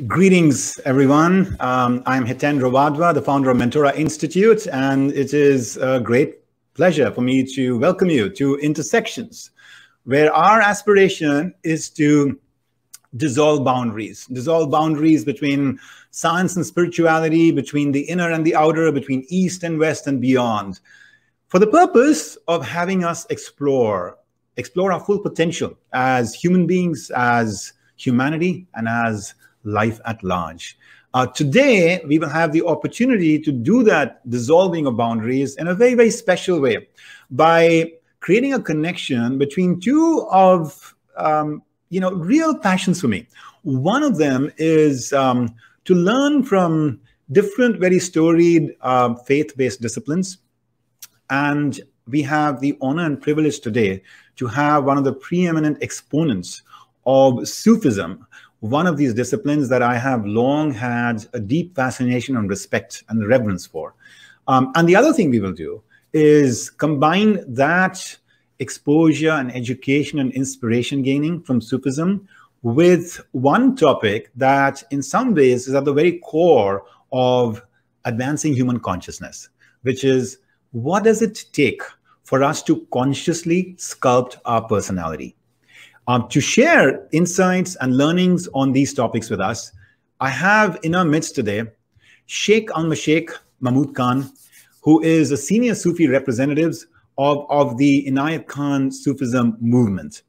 Greetings, everyone. I'm Hitendra Wadhwa, the founder of Mentora Institute, and it is a great pleasure for me to welcome you to Intersections, where our aspiration is to dissolve boundaries between science and spirituality, between the inner and the outer, between East and West and beyond, for the purpose of having us explore our full potential as human beings, as humanity, and as life at large. Today, we will have the opportunity to do that dissolving of boundaries in a very, very special way by creating a connection between two of, real passions for me. One of them is to learn from different, very storied faith-based disciplines. And we have the honor and privilege today to have one of the preeminent exponents of Sufism, one of these disciplines that I have long had a deep fascination and respect and reverence for. And the other thing we will do is combine that exposure and education and inspiration gaining from Sufism with one topic that in some ways is at the very core of advancing human consciousness, which is, what does it take for us to consciously sculpt our personality? To share insights and learnings on these topics with us, I have in our midst today Shaikh al Mashaik Mahmood Khan, who is a senior Sufi representative of the Inayat Khan Sufism movement.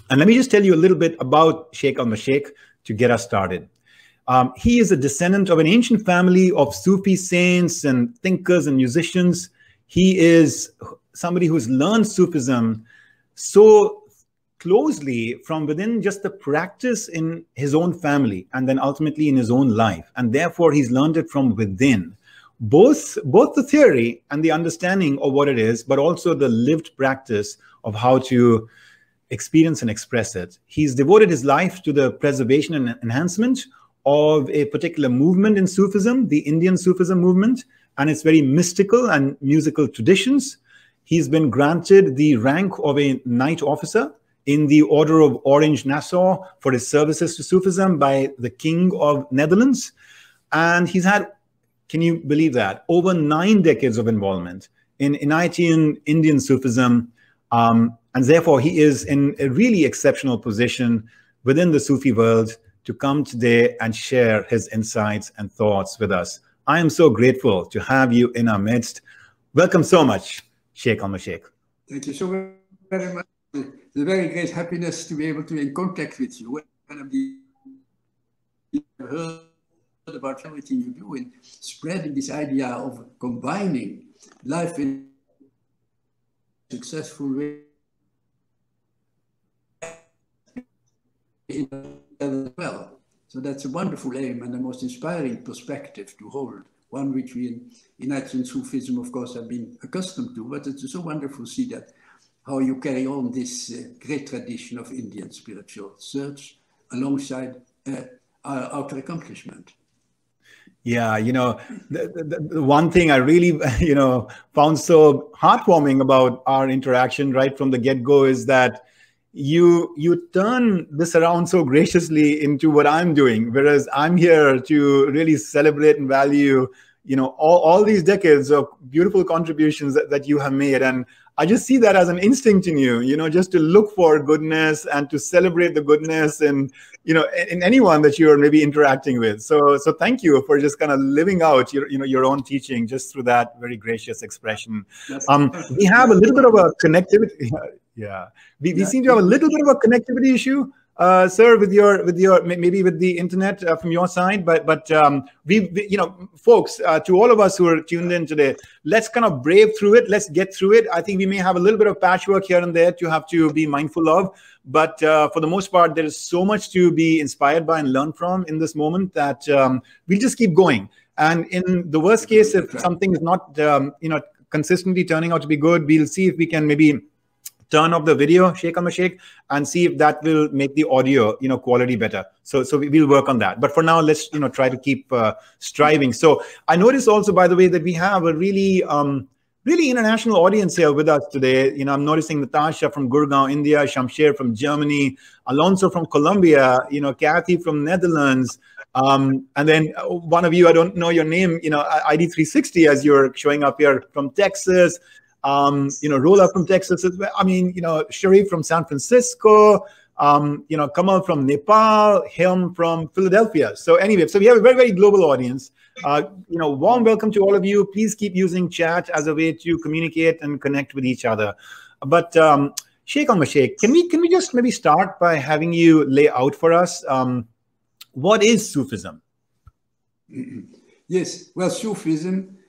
And let me just tell you a little bit about Shaikh al Mashaik to get us started. He is a descendant of an ancient family of Sufi saints and thinkers and musicians. He is somebody who's learned Sufism so closely from within just the practice in his own family and then ultimately in his own life. And therefore, he's learned it from within, both the theory and the understanding of what it is, but also the lived practice of how to experience and express it. He's devoted his life to the preservation and enhancement of a particular movement in Sufism, the Indian Sufism movement, and its very mystical and musical traditions. He's been granted the rank of a Knight Officer in the Order of Orange Nassau for his services to Sufism by the King of Netherlands. And he's had, can you believe that, over 9 decades of involvement in Inayatian Indian Sufism. And therefore, he is in a really exceptional position within the Sufi world to come today and share his insights and thoughts with us. I am so grateful to have you in our midst. Welcome so much, Shaikh al Mashaik. Thank you so very much. It's a very great happiness to be able to be in contact with you. And I've heard about everything you do in spreading this idea of combining life in a successful way as well. So that's a wonderful aim and the most inspiring perspective to hold, one which we in Inayatian Sufism, of course, have been accustomed to, but it's so wonderful to see that how you carry on this great tradition of Indian spiritual search alongside our outer accomplishment. Yeah, the one thing I really, found so heartwarming about our interaction right from the get-go is that you turn this around so graciously into what I'm doing, whereas I'm here to really celebrate and value, all these decades of beautiful contributions that you have made. And I just see that as an instinct in you, just to look for goodness and to celebrate the goodness and, in anyone that you're maybe interacting with. So thank you for just kind of living out your own teaching just through that very gracious expression. We have a little bit of a connectivity. Yeah, we seem to have a little bit of a connectivity issue, sir, with your maybe with the internet from your side, but folks, to all of us who are tuned in today, let's kind of brave through it. Let's get through it. I think we may have a little bit of patchwork here and there to have to be mindful of, but for the most part, there is so much to be inspired by and learn from in this moment that we'll just keep going. And in the worst case, if something is not consistently turning out to be good, we'll see if we can maybe turn off the video, Shaikh al Mashaik, and see if that will make the audio, quality better. So we'll work on that. But for now, let's, try to keep striving. So I noticed also, by the way, that we have a really international audience here with us today. I'm noticing Natasha from Gurgaon, India, Shamsher from Germany, Alonso from Colombia, Kathy from Netherlands, And then one of you, I don't know your name, ID 360, as you're showing up here from Texas. Rola from Texas. I mean, Sharif from San Francisco. Kamal from Nepal, Helm from Philadelphia. So anyway, so we have a very, very global audience. Warm welcome to all of you. Please keep using chat as a way to communicate and connect with each other. But Shaikh al Mashaik, can we just maybe start by having you lay out for us what is Sufism? Yes, well, Sufism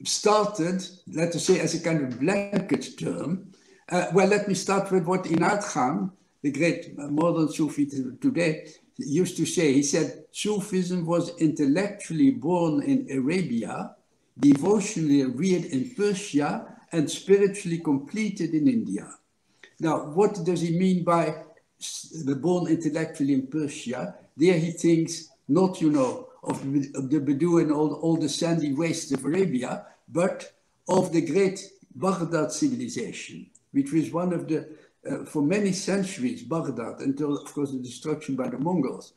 started, let us say, as a kind of blanket term. Well, let me start with what Inayat Khan, the great modern Sufi today, used to say. He said, Sufism was intellectually born in Arabia, devotionally reared in Persia, and spiritually completed in India. Now, what does he mean by the born intellectually in Persia? There he thinks not, of the Bedouin, all the sandy wastes of Arabia, but of the great Baghdad civilization, which was one of the, for many centuries, Baghdad, until, of course, the destruction by the Mongols,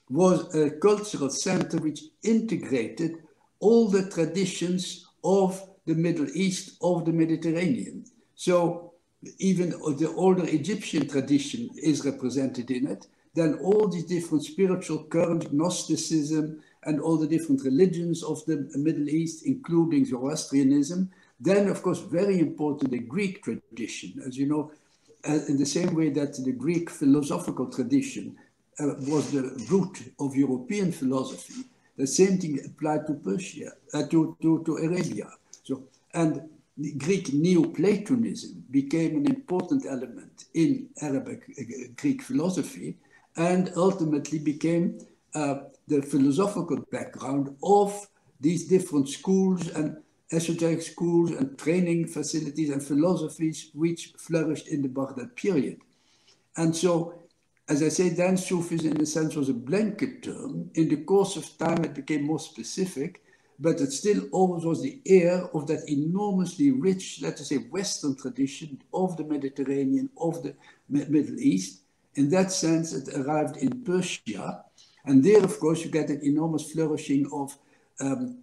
was a cultural center which integrated all the traditions of the Middle East, of the Mediterranean. So even the older Egyptian tradition is represented in it. Then all these different spiritual currents, Gnosticism, and all the different religions of the Middle East, including Zoroastrianism. Then, of course, very important, the Greek tradition. As you know, in the same way that the Greek philosophical tradition was the root of European philosophy, the same thing applied to Persia, to Arabia. So, and the Greek Neoplatonism became an important element in Arabic Greek philosophy, and ultimately became the philosophical background of these different schools and esoteric schools and training facilities and philosophies which flourished in the Baghdad period. And so, as I say, then Sufism in a sense was a blanket term. In the course of time it became more specific, but it still always was the heir of that enormously rich, let us say, Western tradition of the Mediterranean, of the Middle East. In that sense, it arrived in Persia. And there, of course, you get an enormous flourishing of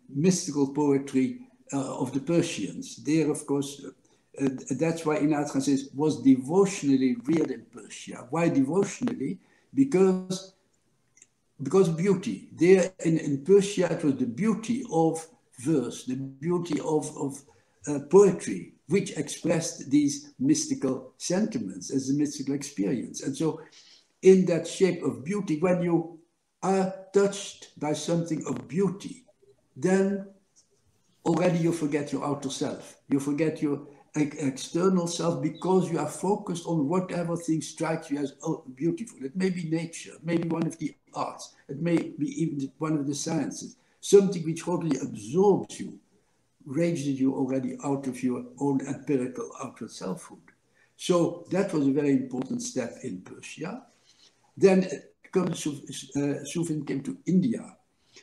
mystical poetry of the Persians. There, of course, that's why Inayat Khan says, was devotionally reared in Persia. Why devotionally? Because beauty. There in Persia, it was the beauty of verse, the beauty of poetry, which expressed these mystical sentiments as a mystical experience. And so in that shape of beauty, when you are touched by something of beauty, then already you forget your outer self. You forget your external self because you are focused on whatever thing strikes you as beautiful. It may be nature, maybe one of the arts, it may be even one of the sciences, something which totally absorbs you, raises you already out of your own empirical outer selfhood. So that was a very important step in Persia. Then Sufism came to India.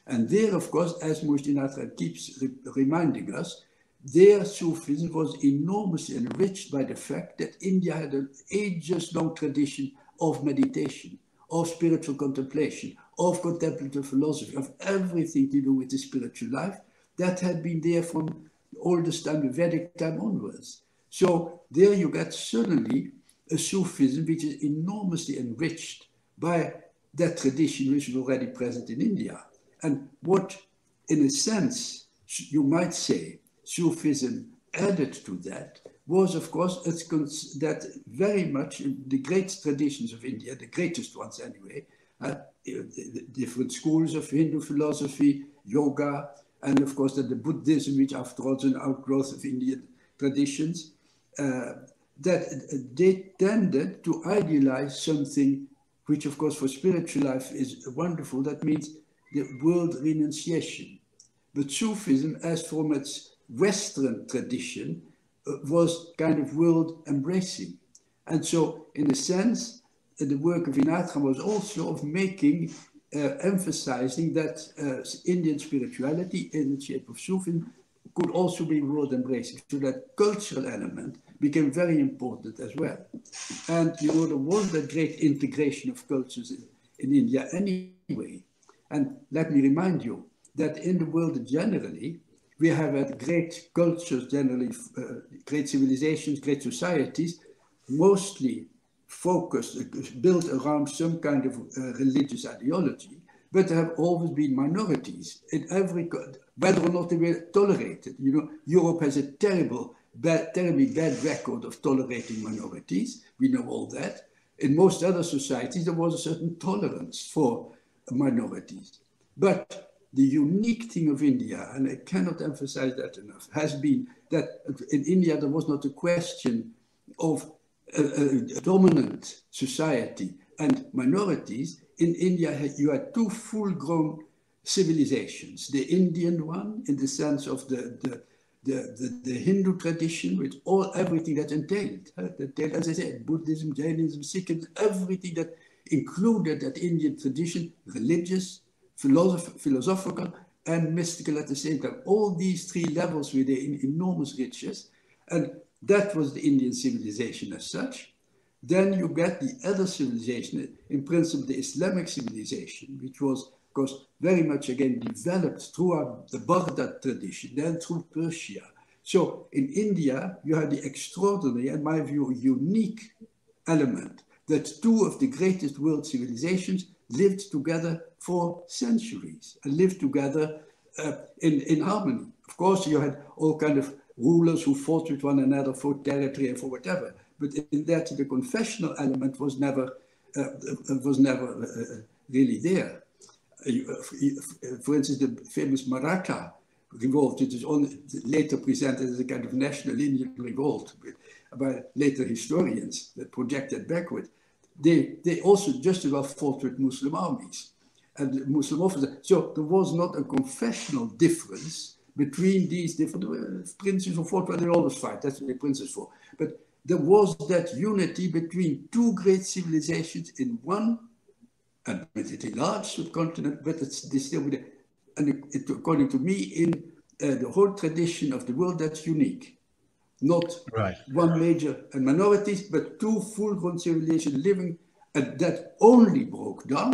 And there, of course, as Inayat keeps reminding us, their Sufism was enormously enriched by the fact that India had an ages-long tradition of meditation, of spiritual contemplation, of contemplative philosophy, of everything to do with the spiritual life that had been there from the oldest time, the Vedic time onwards. So there you get suddenly a Sufism which is enormously enriched by that tradition which was already present in India. And what, in a sense, you might say, Sufism added to that was, of course, that very much the great traditions of India, the greatest ones anyway, the different schools of Hindu philosophy, yoga, and of course the Buddhism, which after all is an outgrowth of Indian traditions, that they tended to idealize something which, of course, for spiritual life is wonderful. That means the world renunciation. But Sufism, as from its Western tradition, was kind of world embracing. And so, in a sense, the work of Inayat Khan was also of making, emphasizing that Indian spirituality in the shape of Sufism could also be world embracing. So that cultural element became very important as well. And, there was that great integration of cultures in India anyway. And let me remind you that in the world generally, we have had great cultures generally, great civilizations, great societies, mostly focused, built around some kind of religious ideology, but there have always been minorities in every, whether or not they were tolerated. You know, Europe has a terribly bad record of tolerating minorities. We know all that. In most other societies, there was a certain tolerance for minorities. But the unique thing of India, and I cannot emphasize that enough, has been that in India there was not a question of a dominant society and minorities. In India, you had two full-grown civilizations. The Indian one, in the sense of the Hindu tradition, with everything that entailed. As I said, Buddhism, Jainism, Sikhism, everything that included that Indian tradition, religious, philosophical, and mystical at the same time. All these three levels were there in enormous riches, and that was the Indian civilization as such. Then you get the other civilization, in principle the Islamic civilization, which was, of course, very much again developed throughout the Baghdad tradition, then through Persia. So in India, you have the extraordinary, in my view, unique element that two of the greatest world civilizations lived together for centuries and lived together in harmony. Of course, you had all kind of rulers who fought with one another for territory and for whatever, but in that the confessional element was never really there. For instance, the famous Maratha revolt, which is only later presented as a kind of national Indian revolt by later historians that projected backward. They also just as well fought with Muslim armies and Muslim officers. So there was not a confessional difference between these different princes who fought, well, they always fight, that's what the princes for. But there was that unity between two great civilizations in one, admittedly large subcontinent, but it's still with it. And according to me, in the whole tradition of the world, that's unique. Not one major and minorities, but two full-grown civilizations living, and that only broke down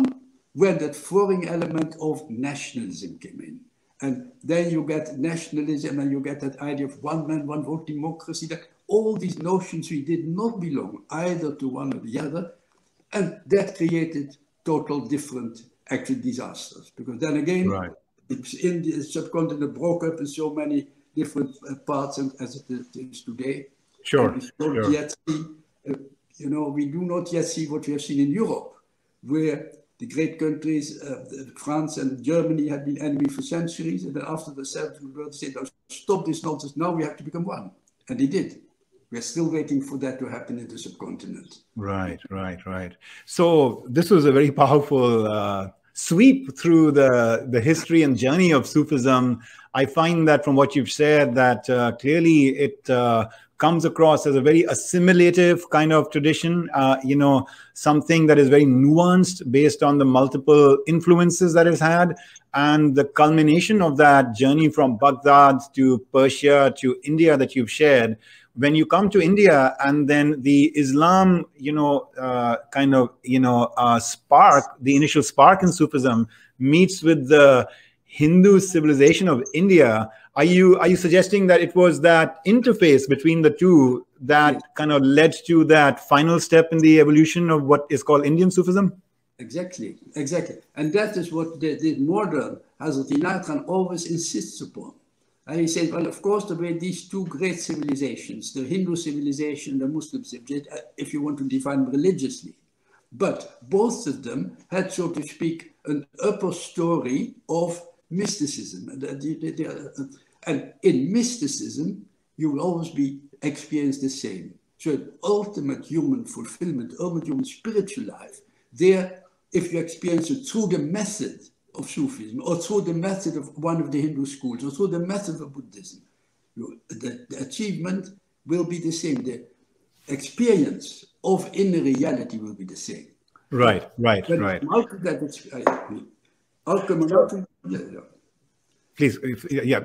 when that foreign element of nationalism came in. And then you get nationalism and you get that idea of one man, one vote democracy, that all these notions we did not belong either to one or the other. And that created total different actual disasters. Because then again, in the subcontinent broke up in so many different parts as it is today. Sure. And we don't yet see, you know, we do not yet see what we have seen in Europe, where the great countries, France and Germany, had been enemies for centuries. And then after the Second World, they said, oh, stop this nonsense, now we have to become one. And they did. We're still waiting for that to happen in the subcontinent. Right. So this was a very powerful sweep through the history and journey of Sufism. I find that from what you've said that clearly it comes across as a very assimilative kind of tradition, you know, something that is very nuanced based on the multiple influences that it's had. And the culmination of that journey from Baghdad to Persia to India that you've shared, when you come to India and then the Islam, you know, kind of, you know, spark, the initial spark in Sufism meets with the Hindu civilization of India, are you suggesting that it was that interface between the two that kind of led to that final step in the evolution of what is called Indian Sufism? Exactly. And that is what the modern Hazrat Inayat always insists upon. And he said, well, of course, there were these two great civilizations, the Hindu civilization, the Muslim civilization, if you want to define religiously. But both of them had, so to speak, an upper story of mysticism. And in mysticism, you will always experience the same. So ultimate human fulfillment, ultimate human spiritual life, there, if you experience it through the method of Sufism, or through the method of one of the Hindu schools, or through the method of Buddhism, the achievement will be the same. The experience of inner reality will be the same. Right. Please, yeah.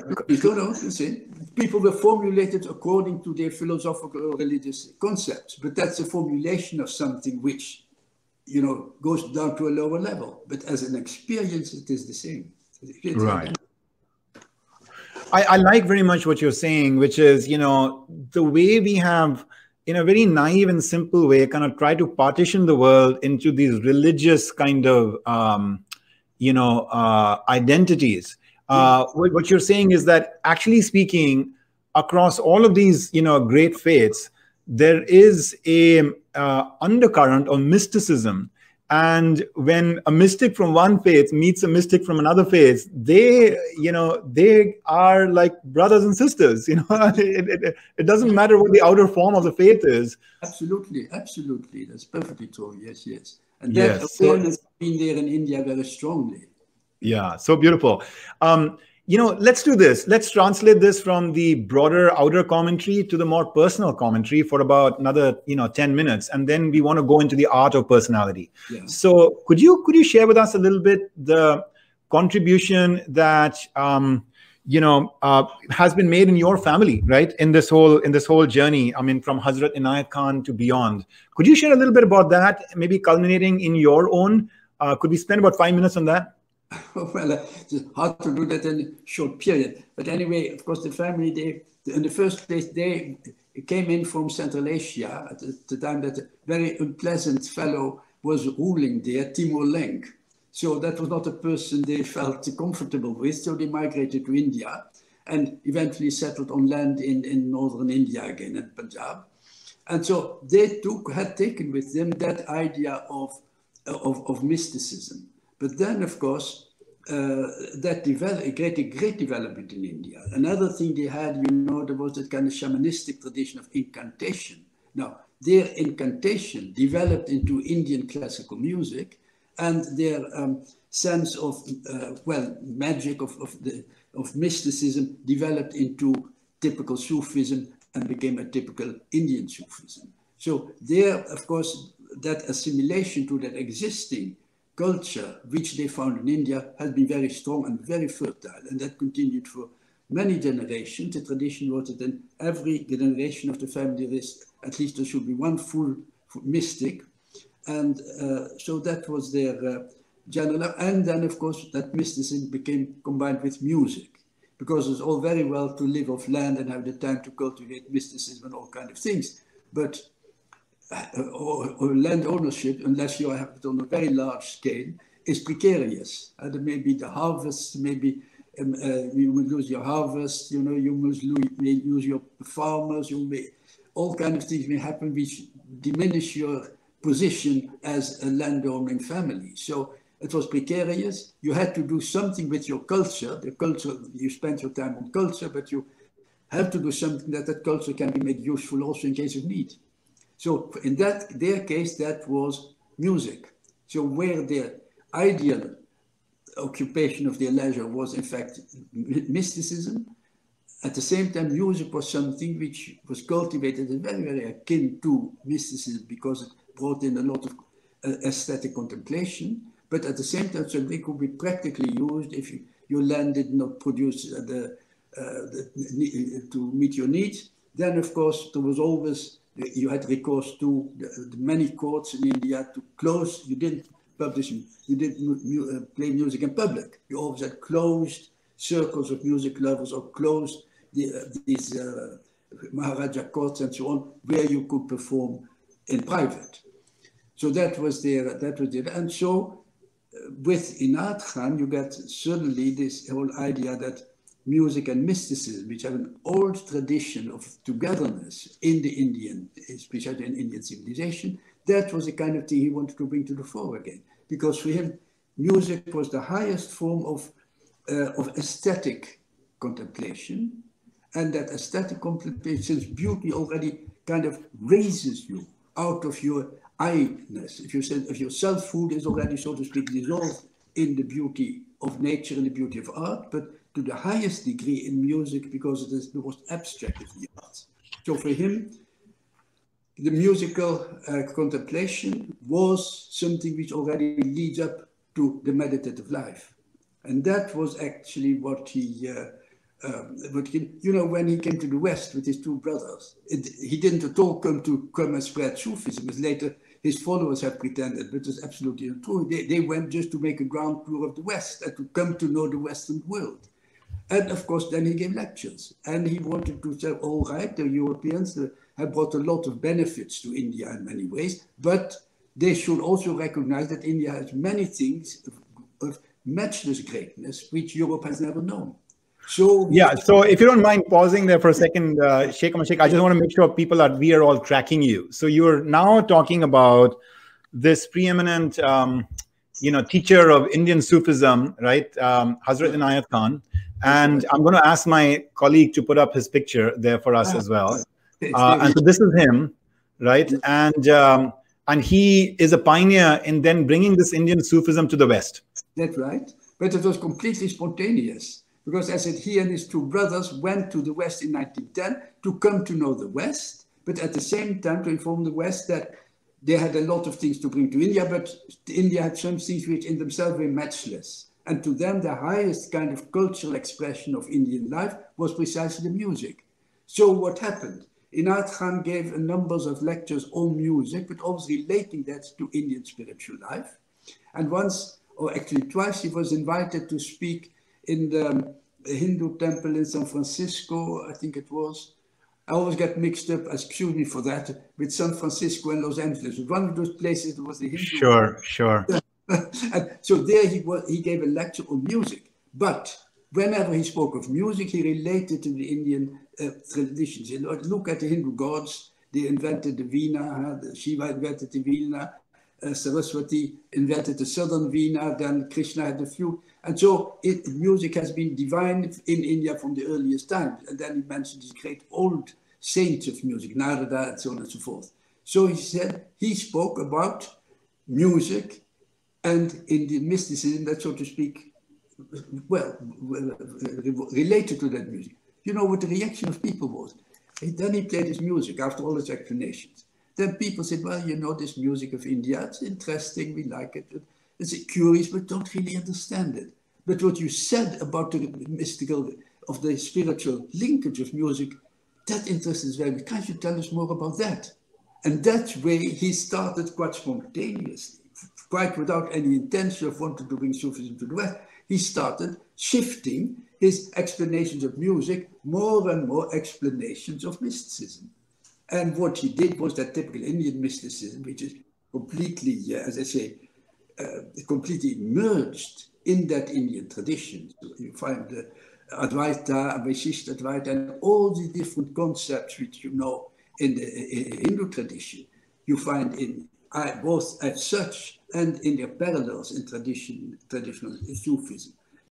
People were formulated according to their philosophical or religious concepts, but that's a formulation of something which goes down to a lower level. But as an experience, it is the same. Right. I like very much what you're saying, which is, the way we have, in a very naive and simple way, kind of try to partition the world into these religious kind of, identities. What you're saying is that, actually speaking, across all of these, great faiths, there is a undercurrent of mysticism. And when a mystic from one faith meets a mystic from another faith, they are like brothers and sisters. It doesn't matter what the outer form of the faith is. Absolutely, absolutely. That's perfectly true. Yes, yes. And that awareness has been there in India very strongly. Yeah, so beautiful. Let's do this. Let's translate this from the broader outer commentary to the more personal commentary for about another, 10 minutes. And then we want to go into the art of personality. Yeah. So could you share with us a little bit the contribution that, has been made in your family, right? In this whole journey, from Hazrat Inayat Khan to beyond. Could you share a little bit about that, maybe culminating in your own? Could we spend about 5 minutes on that? Well, it's hard to do that in a short period. But anyway, of course, the family, in the first place, they came in from Central Asia at the time that a very unpleasant fellow was ruling there, Timur Lenk. So that was not a person they felt comfortable with. So they migrated to India and eventually settled on land in northern India again, in Punjab. And so they had taken with them that idea of mysticism. But then, of course, that developed a great development in India. Another thing they had, there was that kind of shamanistic tradition of incantation. Now, their incantation developed into Indian classical music, and their sense of magic of mysticism developed into typical Sufism and became a typical Indian Sufism. So there, of course, that assimilation to that existing culture, which they found in India, has been very strong and very fertile, and that continued for many generations. The tradition was that in every generation of the family, there should be one full mystic, and so that was their general. And then, of course, that mysticism became combined with music, because it's all very well to live off land and have the time to cultivate mysticism and all kinds of things, but or land ownership, unless you have it on a very large scale, is precarious. There may be the harvest, maybe you will lose your harvest, you may lose your farmers, all kinds of things may happen which diminish your position as a landowning family. So it was precarious. You had to do something with your culture. The culture, you spent your time on culture, but you have to do something that culture can be made useful also in case of need. So in their case, that was music. So where their ideal occupation of their leisure was in fact mysticism, at the same time music was something which was cultivated and very, very akin to mysticism, because it brought in a lot of aesthetic contemplation, but at the same time something could be practically used if your land did not produce to meet your needs. Then of course there was always, you had recourse to the many courts in India to close. You didn't publish, you didn't play music in public. You always had closed circles of music lovers, or closed these Maharaja courts and so on, where you could perform in private. So that was there. And so with Inayat Khan, you get suddenly this whole idea that music and mysticism, which have an old tradition of togetherness in the Indian, especially in Indian civilization, that was the kind of thing he wanted to bring to the fore again. Because for him, music was the highest form of aesthetic contemplation, and that aesthetic contemplation, since beauty already kind of raises you out of your I-ness. If your selfhood is already, so to speak, dissolved in the beauty of nature and the beauty of art, but to the highest degree in music, because it is the most abstract of the arts. So for him, the musical contemplation was something which already leads up to the meditative life. And that was actually what he, when he came to the West with his two brothers, he didn't at all come and spread Sufism. But later his followers have pretended, but it's absolutely untrue. They went just to make a ground tour of the West and to come to know the Western world. And of course, then he gave lectures. And he wanted to say, all right, the Europeans have brought a lot of benefits to India in many ways, but they should also recognize that India has many things of matchless greatness, which Europe has never known. So yeah, so if you don't mind pausing there for a second, Shaikh al Mashaik, I just want to make sure we are all tracking you. So you're now talking about this preeminent, teacher of Indian Sufism, right? Hazrat Inayat Khan. And I'm going to ask my colleague to put up his picture there for us as well. And so this is him, right? And he is a pioneer in then bringing this Indian Sufism to the West. That's right. But it was completely spontaneous. Because as I said, he and his two brothers went to the West in 1910 to come to know the West, but at the same time to inform the West that they had a lot of things to bring to India, but India had some things which in themselves were matchless. And to them, the highest kind of cultural expression of Indian life was precisely the music. So what happened? Inayat Khan gave a number of lectures on music, but always relating that to Indian spiritual life. And once, or actually twice, he was invited to speak in the Hindu temple in San Francisco, I think it was. I always get mixed up, excuse me for that, with San Francisco and Los Angeles. One of those places was the Hindu. Sure. And so there he gave a lecture on music. But whenever he spoke of music, he related to the Indian traditions. You know, look at the Hindu gods. They invented the Veena, Shiva invented the Veena, Saraswati invented the southern Veena, then Krishna had the flute. And so music has been divine in India from the earliest times. And then he mentioned these great old saints of music, Narada and so on and so forth. So he said, he spoke about music and Indian mysticism that, so to speak, related to that music. You know what the reaction of people was? Then he played his music after all his explanations. Then people said, well, you know, this music of India, it's interesting, we like it. It's curious, but don't really understand it. But what you said about the mystical, of the spiritual linkage of music, that interests us very much. Can't you tell us more about that? And that way he started quite spontaneously, quite without any intention of wanting to bring Sufism to the West. He started shifting his explanations of music, more and more explanations of mysticism. And what he did was that typical Indian mysticism, which is completely, as I say, completely merged in that Indian tradition. So you find Advaita, Vaishishta Advaita, and all the different concepts which you know in the Hindu tradition, you find in both as such and in their parallels in traditional Sufism.